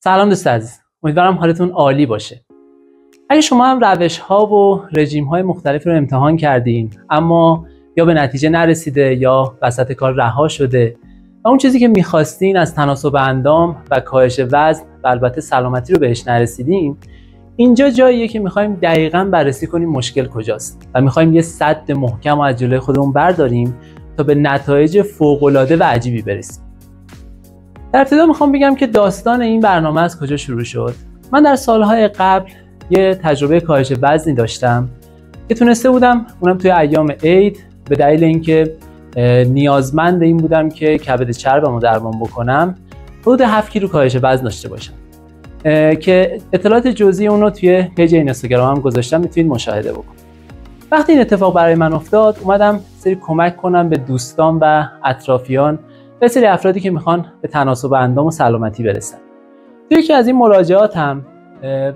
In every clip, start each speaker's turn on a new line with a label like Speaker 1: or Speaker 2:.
Speaker 1: سلام دوست عزیز، امیدوارم حالتون عالی باشه. اگه شما هم روش‌ها و رژیم‌های مختلفی رو امتحان کردین اما یا به نتیجه نرسیده یا وسط کار رها شده و اون چیزی که می‌خواستین از تناسب اندام و کاهش وزن و البته سلامتی رو بهش نرسیدین، اینجا جاییه که می‌خوایم دقیقاً بررسی کنیم مشکل کجاست و می‌خوایم یه سد محکم از جلوی خودمون برداریم تا به نتایج فوق‌العاده و عجیبی برسیم. در ابتدا میخوام بگم که داستان این برنامه از کجا شروع شد. من در سالهای قبل یه تجربه کاهش وزنی داشتم که تونسته بودم اونم توی ایام عید به دلیل اینکه نیازمند این بودم که کبد چربمو درمان بکنم حدود 7 کیلو کاهش وزن داشته باشم که اطلاعات جزئی اون رو توی پیج اینستاگرامم گذاشتم، میتونید مشاهده بکنید. وقتی این اتفاق برای من افتاد اومدم سری کمک کنم به دوستان و اطرافیان به سری افرادی که میخوان به تناسب اندام و سلامتی برسن. توی یکی از این مراجعاتم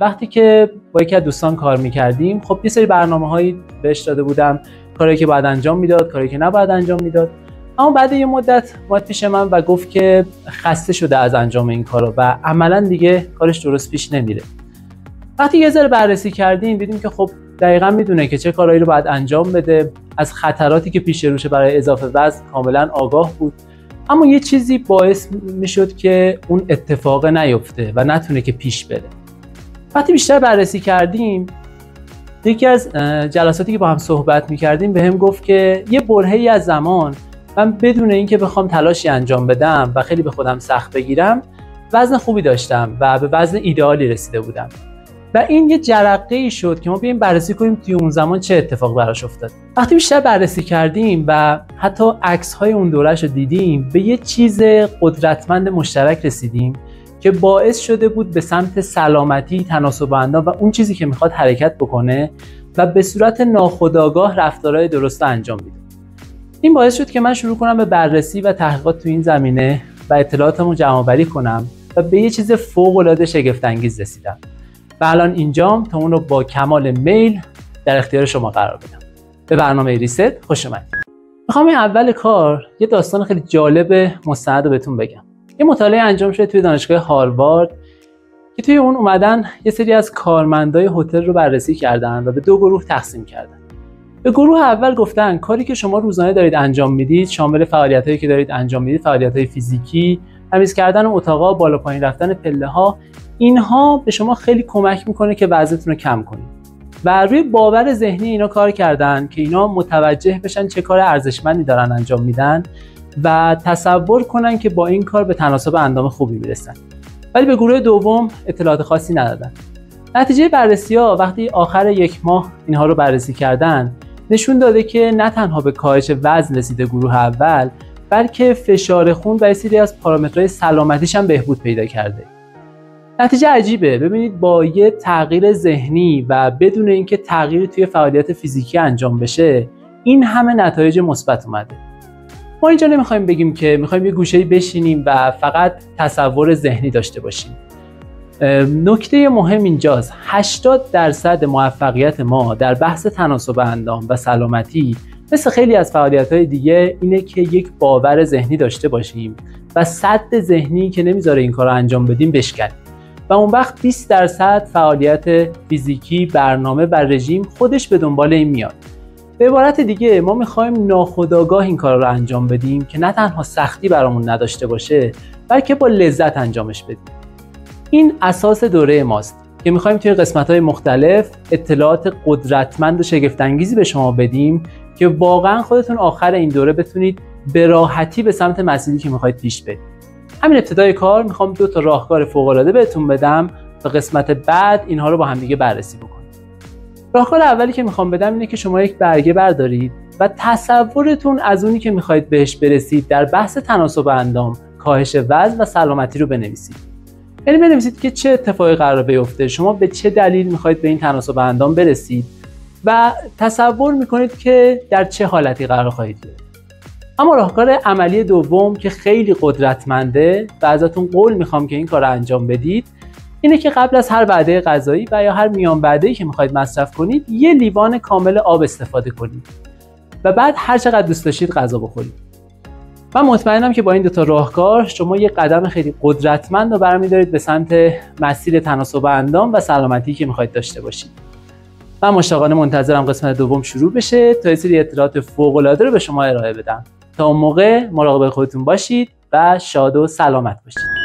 Speaker 1: وقتی که با یکی از دوستان کار میکردیم خب یه سری برنامه‌هایی بهش داده بودم، کاری که باید انجام میداد، کاری که نباید انجام میداد. اما بعد یه مدت اومد پیش من و گفت که خسته شده از انجام این کارا و عملاً دیگه کارش درست پیش نمیره. وقتی یه ذره بررسی کردیم دیدیم که خب دقیقاً میدونه که چه کارهایی رو باید انجام بده، از خطراتی که پیش روشه برای اضافه وزن کاملاً آگاه بود. اما یه چیزی باعث میشد که اون اتفاق نیفته و نتونه که پیش بره. وقتی بیشتر بررسی کردیم یکی از جلساتی که با هم صحبت میکردیم به هم گفت که یه برهه‌ای از زمان من بدون اینکه بخوام تلاشی انجام بدم و خیلی به خودم سخت بگیرم وزن خوبی داشتم و به وزن ایدئالی رسیده بودم و این یه جرقه‌ای شد که ما بیایم بررسی کنیم توی اون زمان چه اتفاق براش افتاد. وقتی بیشتر بررسی کردیم و حتی عکس‌های اون دوره‌اش رو دیدیم به یه چیز قدرتمند مشترک رسیدیم که باعث شده بود به سمت سلامتی، تناسب اندام و اون چیزی که میخواد حرکت بکنه و به صورت ناخودآگاه رفتارهای درست انجام بده. این باعث شد که من شروع کنم به بررسی و تحقیقات تو این زمینه و اطلاعاتمو جمع‌آوری کنم و به یه چیز فوق‌العاده شگفت‌انگیز رسیدم. و الان اینجام تا اون رو با کمال میل در اختیار شما قرار بدم. به برنامه ریست خوش اومدید. میخوام این اول کار یه داستان خیلی جالب مستند رو بهتون بگم. یه مطالعه انجام شده توی دانشگاه هاروارد که توی اون اومدن یه سری از کارمندای هتل رو بررسی کردن و به 2 گروه تقسیم کردن. به گروه اول گفتن کاری که شما روزانه دارید انجام میدید شامل فعالیتایی که دارید انجام میدید، فعالیت‌های فیزیکی، تمیز کردن اتاقا، بالا پایین رفتن پله‌ها، اینها به شما خیلی کمک میکنه که وزنتون رو کم کنید. و روی باور ذهنی اینا کار کردن که اینا متوجه بشن چه کار ارزشمندی دارن انجام میدن و تصور کنن که با این کار به تناسب اندام خوبی میرسن. ولی به گروه دوم اطلاعات خاصی ندادن. نتیجه بررسی‌ها وقتی آخر 1 ماه اینها رو بررسی کردن نشون داده که نه تنها به کاهش وزن رسیده گروه اول بلکه فشار خون و سری از پارامترهای سلامتیش هم بهبود پیدا کرده. نتیجه عجیبه. ببینید با یه تغییر ذهنی و بدون اینکه تغییری توی فعالیت فیزیکی انجام بشه این همه نتایج مثبت اومده. ما اینجا نمیخوایم بگیم که میخوایم یه گوشه‌ای بشینیم و فقط تصور ذهنی داشته باشیم. نکته مهم اینجاست 80% موفقیت ما در بحث تناسب اندام و سلامتی مثل خیلی از فعالیت‌های دیگه اینه که یک باور ذهنی داشته باشیم و سد ذهنی که نمیذاره این کار رو انجام بدیم بشکنیم و اون وقت 20% فعالیت فیزیکی، برنامه و رژیم خودش به دنبال این میاد. به عبارت دیگه ما میخوایم ناخودآگاه این کار رو انجام بدیم که نه تنها سختی برامون نداشته باشه بلکه با لذت انجامش بدیم. این اساس دوره ماست که میخوایم توی قسمت‌های مختلف اطلاعات قدرتمند و شگفت‌انگیزی به شما بدیم که واقعا خودتون آخر این دوره بتونید به راحتی به سمت مسیری که میخواید پیش برید. همین ابتدای کار میخوام 2 تا راهکار فوق‌العاده بهتون بدم تا قسمت بعد اینها رو با هم دیگه بررسی بکنیم. راهکار اولی که میخوام بدم اینه که شما یک برگه بردارید و تصورتون از اونی که میخواید بهش برسید در بحث تناسب اندام، کاهش وزن و سلامتی رو بنویسید. یعنی بنویسید که چه اتفاقی قراره بیفته، شما به چه دلیل میخواید به این تناسب اندام برسید و تصور میکنید که در چه حالتی قرار خواهید بود. اما راهکار عملی دوم که خیلی قدرتمنده و ازتون قول میخوام که این کار رو انجام بدید اینه که قبل از هر وعده غذایی و یا هر میان وعده‌ای که میخواید مصرف کنید یه لیوان کامل آب استفاده کنید و بعد هر چقدر دوست داشتید غذا بخورید. من مطمئنم که با این 2 راهکار شما یه قدم خیلی قدرتمند رو برمی‌دارید به سمت مسیر تناسب اندام و سلامتی که می‌خواید داشته باشید. من مشتاقانه منتظرم قسمت دوم شروع بشه تا یه سری اطلاعات فوق‌العاده رو به شما ارائه بدم. تا اون موقع مراقب خودتون باشید و شاد و سلامت باشید.